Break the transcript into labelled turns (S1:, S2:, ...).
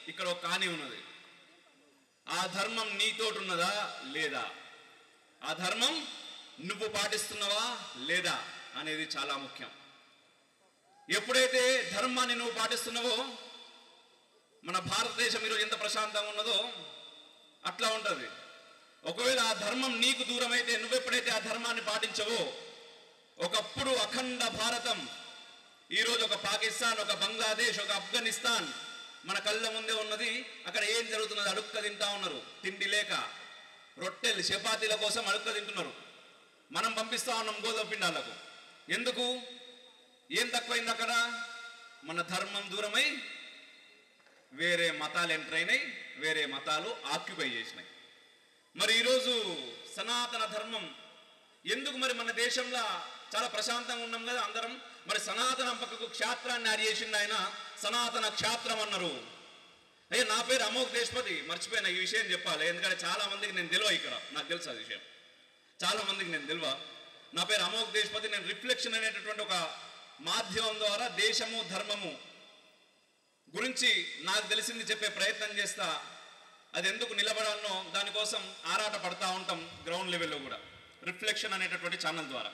S1: ఇక్కడ ఒక కాని ఉన్నది. ఆ ధర్మం నీతోటున్నదా లేదా, ఆ ధర్మం నువ్వు పాటిస్తున్నావా లేదా అనేది చాలా ముఖ్యం. ఎప్పుడైతే ధర్మాన్ని నువ్వు పాటిస్తున్నావో, మన భారతదేశం ఈరోజు ఎంత ప్రశాంతంగా ఉన్నదో అట్లా ఉంటుంది. ఒకవేళ ఆ ధర్మం నీకు దూరం అయితే, నువ్వెప్పుడైతే ఆ ధర్మాన్ని పాటించవో, ఒకప్పుడు అఖండ భారతం ఈరోజు ఒక పాకిస్తాన్, ఒక బంగ్లాదేశ్, ఒక ఆఫ్ఘనిస్తాన్ మన కళ్ళ ముందే ఉన్నది. అక్కడ ఏం జరుగుతున్నది? అడుక్క తింటా ఉన్నారు, తిండి లేక రొట్టెలు చపాతీల కోసం అడుక్క తింటున్నారు. మనం పంపిస్తా ఉన్నాం గోధుమ పిండాలకు. ఎందుకు? ఏం తక్కువైంది అక్కడ? మన ధర్మం దూరమై వేరే మతాలు ఎంటర్ అయినాయి, వేరే మతాలు ఆక్యుపై చేసినాయి. మరి ఈరోజు సనాతన ధర్మం ఎందుకు మరి మన దేశంలో చాలా ప్రశాంతంగా ఉన్నాం కదా అందరం, మరి సనాతనం పక్కకు క్షాత్రాన్ని యాడ్ చేసిండు ఆయన, సనాతన క్షాత్రం అన్నారు. అయ్యా, నా పేరు అమోఘ్ దేశపతి, మర్చిపోయినా ఈ విషయం చెప్పాలి, ఎందుకంటే చాలా మందికి నేను తెలియ, ఇక్కడ నాకు తెలుసు ఆ విషయం, చాలా మందికి నేను తెలియ. నా పేరు అమోఘ్ దేశపతి. నేను రిఫ్లెక్షన్ అనేటటువంటి ఒక మాధ్యమం ద్వారా దేశము ధర్మము గురించి నాకు తెలిసింది చెప్పే ప్రయత్నం చేస్తా. అది ఎందుకు నిలబడాలనో దానికోసం ఆరాట పడతా ఉంటాం గ్రౌండ్ లెవెల్లో కూడా, రిఫ్లెక్షన్ అనేటటువంటి ఛానల్ ద్వారా.